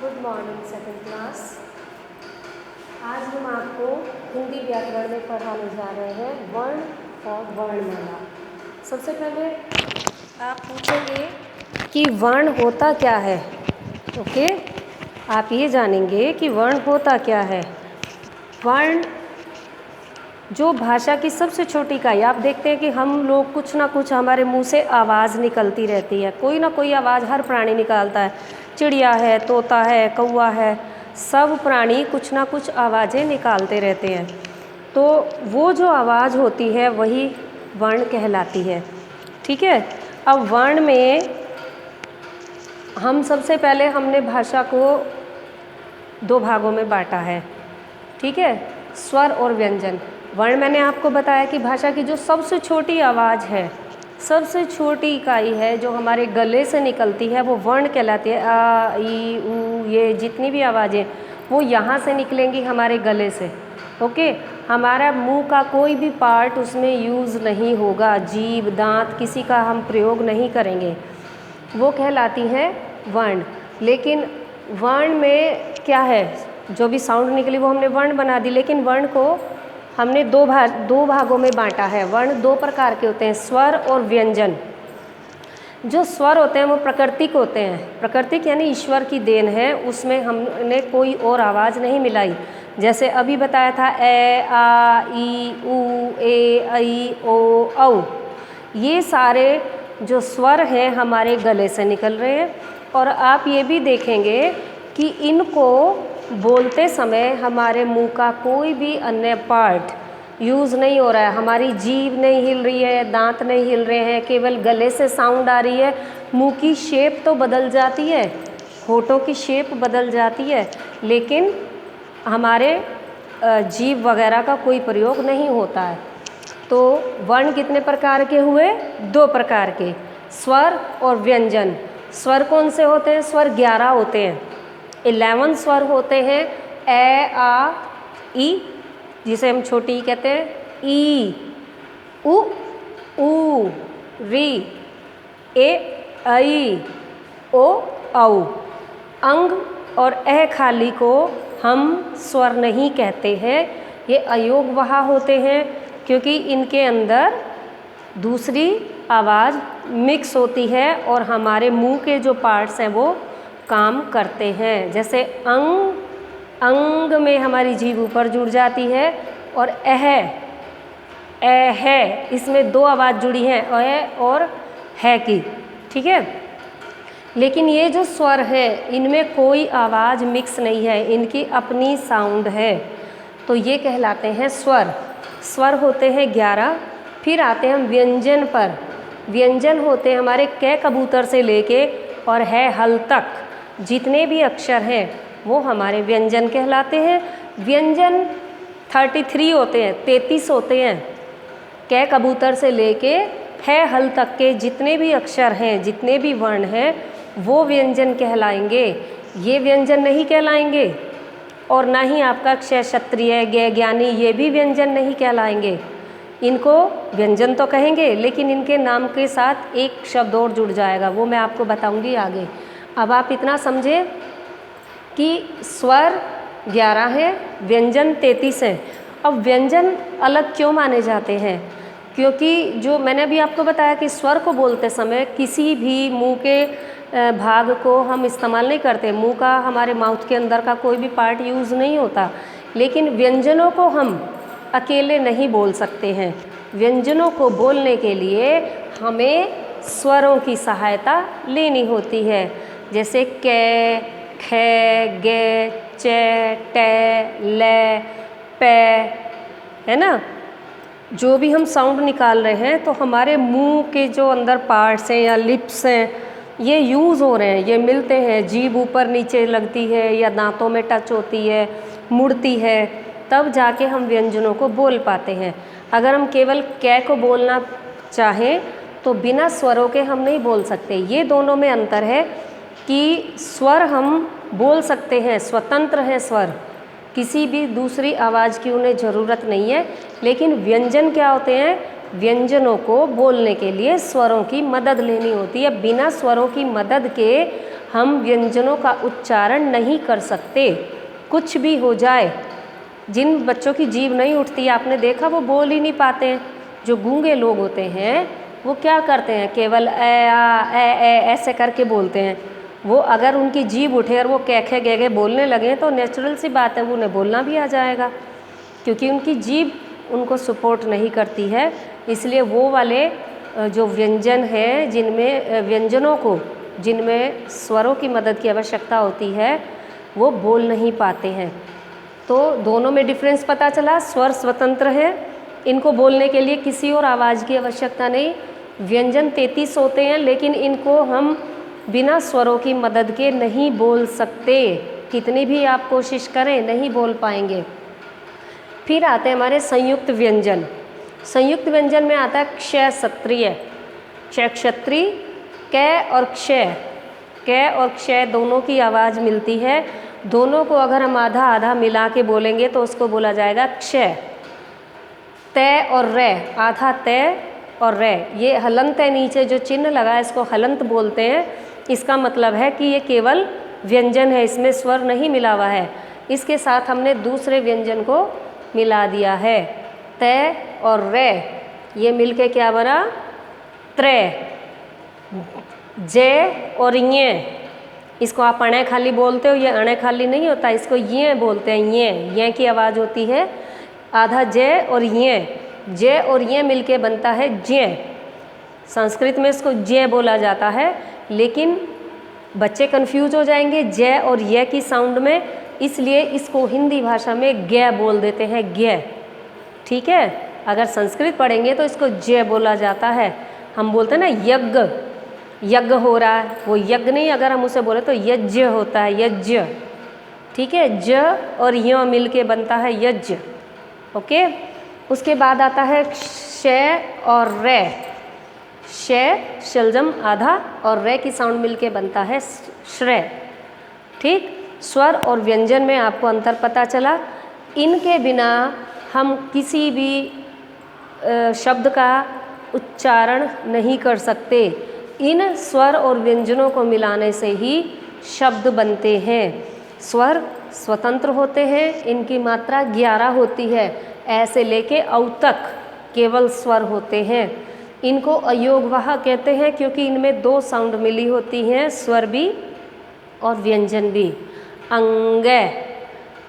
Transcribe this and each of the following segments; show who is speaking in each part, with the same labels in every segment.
Speaker 1: Good morning second class. आज हम आपको हिंदी व्याकरण में पढ़ाने जा रहे हैं वर्ण और वर्णमाला। सबसे पहले आप पूछेंगे कि वर्ण होता क्या है। ओके, आप ये जानेंगे कि वर्ण होता क्या है। वर्ण जो भाषा की सबसे छोटी इकाई, आप देखते हैं कि हम लोग कुछ ना कुछ हमारे मुंह से आवाज़ निकलती रहती है, कोई ना कोई आवाज़ हर प्राणी निकालता है। चिड़िया है, तोता है, कौवा है, सब प्राणी कुछ ना कुछ आवाज़ें निकालते रहते हैं। तो वो जो आवाज़ होती है वही वर्ण कहलाती है। ठीक है, अब वर्ण में हम सबसे पहले हमने भाषा को दो भागों में बांटा है। ठीक है, स्वर और व्यंजन। वर्ण मैंने आपको बताया कि भाषा की जो सबसे छोटी आवाज़ है, सबसे छोटी इकाई है जो हमारे गले से निकलती है, वो वर्ण कहलाती है। आ, ई, ऊ, ये जितनी भी आवाज़ें वो यहाँ से निकलेंगी हमारे गले से। ओके, हमारा मुंह का कोई भी पार्ट उसमें यूज़ नहीं होगा, जीभ, दांत किसी का हम प्रयोग नहीं करेंगे, वो कहलाती है वर्ण। लेकिन वर्ण में क्या है, जो भी साउंड निकली वो हमने वर्ण बना दी, लेकिन वर्ण को हमने दो भागों में बांटा है। वर्ण दो प्रकार के होते हैं, स्वर और व्यंजन। जो स्वर होते हैं वो प्राकृतिक होते हैं। प्राकृतिक यानी ईश्वर की देन है, उसमें हमने कोई और आवाज़ नहीं मिलाई। जैसे अभी बताया था ए, आ, ई, ऊ, ए, ऐ, ओ, औ, ये सारे जो स्वर हैं हमारे गले से निकल रहे हैं। और आप ये भी देखेंगे कि इनको बोलते समय हमारे मुंह का कोई भी अन्य पार्ट यूज़ नहीं हो रहा है। हमारी जीभ नहीं हिल रही है, दांत नहीं हिल रहे हैं, केवल गले से साउंड आ रही है। मुंह की शेप तो बदल जाती है, होठों की शेप बदल जाती है, लेकिन हमारे जीभ वगैरह का कोई प्रयोग नहीं होता है। तो वर्ण कितने प्रकार के हुए? दो प्रकार के, स्वर और व्यंजन। स्वर कौन से होते हैं? स्वर 11 होते हैं, 11 स्वर होते हैं। ए, आ, ई, जिसे हम छोटी ई कहते हैं, ई, उ, ऊ, री, ए, ऐ, ओ, औ। अंग और ए खाली को हम स्वर नहीं कहते हैं, ये अयोगवाह होते हैं, क्योंकि इनके अंदर दूसरी आवाज़ मिक्स होती है और हमारे मुंह के जो पार्ट्स हैं वो काम करते हैं। जैसे अंग, अंग में हमारी जीभ ऊपर जुड़ जाती है, और है, इसमें दो आवाज़ जुड़ी हैं, अ और है की। ठीक है, लेकिन ये जो स्वर है इनमें कोई आवाज़ मिक्स नहीं है, इनकी अपनी साउंड है, तो ये कहलाते हैं स्वर। स्वर होते हैं 11। फिर आते हैं हम व्यंजन पर। व्यंजन होते हैं हमारे कै कबूतर से लेके और है हल तक, जितने भी अक्षर हैं वो हमारे व्यंजन कहलाते हैं। व्यंजन 33 होते हैं, 33 होते हैं। कै कबूतर से लेके है हल तक के जितने भी अक्षर हैं, जितने भी वर्ण हैं, वो व्यंजन कहलाएंगे। ये व्यंजन नहीं कहलाएंगे, और ना ही आपका क्षय, क्षत्रिय, ज्ञ, ज्ञानी, ये भी व्यंजन नहीं कहलाएंगे। इनको व्यंजन तो कहेंगे, लेकिन इनके नाम के साथ एक शब्द और जुड़ जाएगा, वो मैं आपको बताऊंगी आगे। अब आप इतना समझे कि स्वर 11 हैं, व्यंजन 33 हैं। अब व्यंजन अलग क्यों माने जाते हैं? क्योंकि जो मैंने अभी आपको बताया कि स्वर को बोलते समय किसी भी मुंह के भाग को हम इस्तेमाल नहीं करते, मुंह का, हमारे माउथ के अंदर का कोई भी पार्ट यूज़ नहीं होता। लेकिन व्यंजनों को हम अकेले नहीं बोल सकते हैं। व्यंजनों को बोलने के लिए हमें स्वरों की सहायता लेनी होती है। जैसे कै, खे, गे, चे, टे, ले, पे, है ना। जो भी हम साउंड निकाल रहे हैं तो हमारे मुंह के जो अंदर पार्ट्स हैं या लिप्स हैं ये यूज़ हो रहे हैं, ये मिलते हैं। जीभ ऊपर नीचे लगती है या दांतों में टच होती है, मुड़ती है, तब जाके हम व्यंजनों को बोल पाते हैं। अगर हम केवल कै को बोलना चाहें तो बिना स्वरों के हम नहीं बोल सकते। ये दोनों में अंतर है कि स्वर हम बोल सकते हैं, स्वतंत्र हैं स्वर, किसी भी दूसरी आवाज़ की उन्हें ज़रूरत नहीं है। लेकिन व्यंजन क्या होते हैं? व्यंजनों को बोलने के लिए स्वरों की मदद लेनी होती है। बिना स्वरों की मदद के हम व्यंजनों का उच्चारण नहीं कर सकते, कुछ भी हो जाए। जिन बच्चों की जीभ नहीं उठती, आपने देखा वो बोल ही नहीं पाते हैं। जो गूंगे लोग होते हैं वो क्या करते हैं, केवल ए आ ए ऐसे करके बोलते हैं। वो अगर उनकी जीभ उठे और वो कैखे गैगे बोलने लगे तो नेचुरल सी बात है, वो उन्हें बोलना भी आ जाएगा, क्योंकि उनकी जीभ उनको सपोर्ट नहीं करती है। इसलिए वो वाले जो व्यंजन हैं जिनमें व्यंजनों को जिनमें स्वरों की मदद की आवश्यकता होती है वो बोल नहीं पाते हैं। तो दोनों में डिफरेंस पता चला, स्वर स्वतंत्र है, इनको बोलने के लिए किसी और आवाज़ की आवश्यकता नहीं। व्यंजन 33 होते हैं लेकिन इनको हम बिना स्वरों की मदद के नहीं बोल सकते, कितनी भी आप कोशिश करें नहीं बोल पाएंगे। फिर आते हैं हमारे संयुक्त व्यंजन। संयुक्त व्यंजन में आता है क्षय क्षत्रिय, क्षय क्षत्रिय, कै और क्षय। कै और क्षय दोनों की आवाज़ मिलती है, दोनों को अगर हम आधा आधा मिला के बोलेंगे तो उसको बोला जाएगा क्षय। तय और रे, आधा तय और रे, ये हलंत है, नीचे जो चिन्ह लगा है इसको हलंत बोलते हैं। इसका मतलब है कि ये केवल व्यंजन है, इसमें स्वर नहीं मिला हुआ है। इसके साथ हमने दूसरे व्यंजन को मिला दिया है, तय और रे, ये मिलके क्या बना, त्रय। जय और ये, इसको आप अणे खाली बोलते हो, ये अणे खाली नहीं होता, इसको ये बोलते हैं, ये की आवाज़ होती है। आधा जय और ये, जय और ये मिलके बनता है जय। संस्कृत में इसको जय बोला जाता है, लेकिन बच्चे कंफ्यूज हो जाएंगे जय और ये की साउंड में, इसलिए इसको हिंदी भाषा में गे बोल देते हैं, गे। ठीक है, अगर संस्कृत पढ़ेंगे तो इसको जय बोला जाता है। हम बोलते हैं ना यज्ञ, यज्ञ हो रहा है, वो यज्ञ नहीं, अगर हम उसे बोले तो यज्ञ होता है, यज्ञ। ठीक है, ज और य मिल के बनता है यज्ञ। ओके, उसके बाद आता है क्षय और रे। क्षय शलजम आधा और रे की साउंड मिलके बनता है श्रेय। ठीक, स्वर और व्यंजन में आपको अंतर पता चला। इनके बिना हम किसी भी शब्द का उच्चारण नहीं कर सकते। इन स्वर और व्यंजनों को मिलाने से ही शब्द बनते हैं। स्वर स्वतंत्र होते हैं, इनकी मात्रा 11 होती है, ऐसे लेके औ तक केवल स्वर होते हैं। इनको अयोगवाह कहते हैं क्योंकि इनमें 2 साउंड मिली होती हैं, स्वर भी और व्यंजन भी। अंग,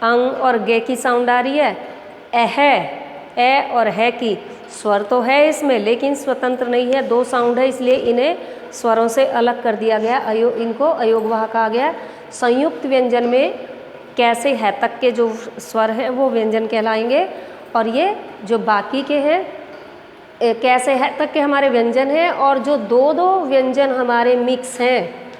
Speaker 1: अंग और गे की साउंड आ रही है, एह, ए और है की स्वर तो है इसमें लेकिन स्वतंत्र नहीं है, 2 साउंड है, इसलिए इन्हें स्वरों से अलग कर दिया गया, इनको अयोगवाह कहा गया। संयुक्त व्यंजन में कैसे है तक के जो स्वर हैं वो व्यंजन कहलाएंगे, और ये जो बाकी के हैं कैसे है तक के हमारे व्यंजन हैं, और जो 2-2 व्यंजन हमारे मिक्स हैं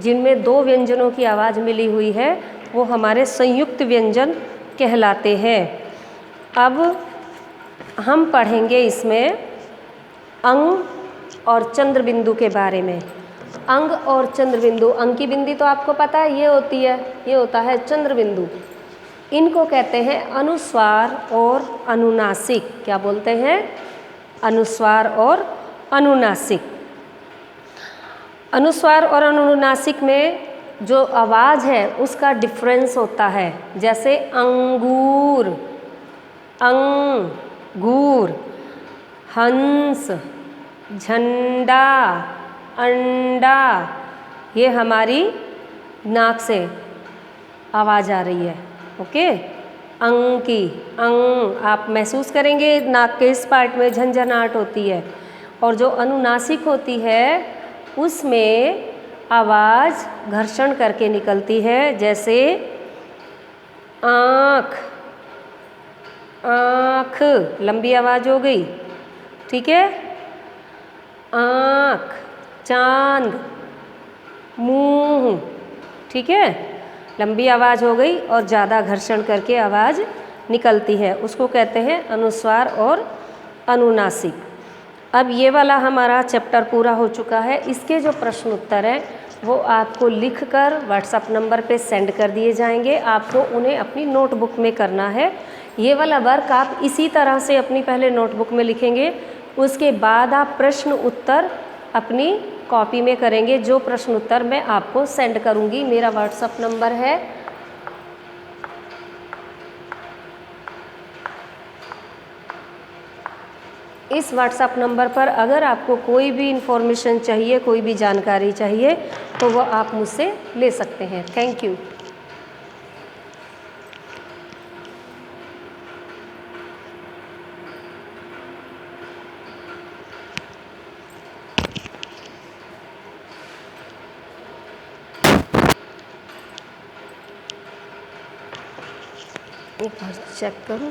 Speaker 1: जिनमें 2 व्यंजनों की आवाज़ मिली हुई है वो हमारे संयुक्त व्यंजन कहलाते हैं। अब हम पढ़ेंगे इसमें अंग और चंद्र बिंदु के बारे में। अंग और चंद्र बिंदु, अंग की बिंदी तो आपको पता है ये होती है, ये होता है चंद्र बिंदु। इनको कहते हैं अनुस्वार और अनुनासिक। क्या बोलते हैं? अनुस्वार और अनुनासिक। अनुस्वार और अनुनासिक में जो आवाज़ है उसका डिफरेंस होता है, जैसे अंगूर, अंगूर, हंस, झंडा, अंडा, ये हमारी नाक से आवाज़ आ रही है। ओके, अंग की, अंग आप महसूस करेंगे नाक के इस पार्ट में झंझनाहट होती है, और जो अनुनासिक होती है उसमें आवाज़ घर्षण करके निकलती है, जैसे आँख, आँख लंबी आवाज़ हो गई, ठीक है, आँख, चांद, मुंह, ठीक है, लंबी आवाज़ हो गई और ज़्यादा घर्षण करके आवाज़ निकलती है, उसको कहते हैं अनुस्वार और अनुनासिक। अब ये वाला हमारा चैप्टर पूरा हो चुका है। इसके जो प्रश्न उत्तर हैं वो आपको लिखकर व्हाट्सएप नंबर पे सेंड कर दिए जाएंगे। आपको उन्हें अपनी नोटबुक में करना है। ये वाला वर्क आप इसी तरह से अपनी पहले नोटबुक में लिखेंगे, उसके बाद आप प्रश्न उत्तर अपनी कॉपी में करेंगे। जो प्रश्न उत्तर मैं आपको सेंड करूँगी, मेरा व्हाट्सएप नंबर है। इस व्हाट्सएप नंबर पर अगर आपको कोई भी इन्फॉर्मेशन चाहिए, कोई भी जानकारी चाहिए, तो वो आप मुझसे ले सकते हैं। Thank you. एक बार चेक करूँ।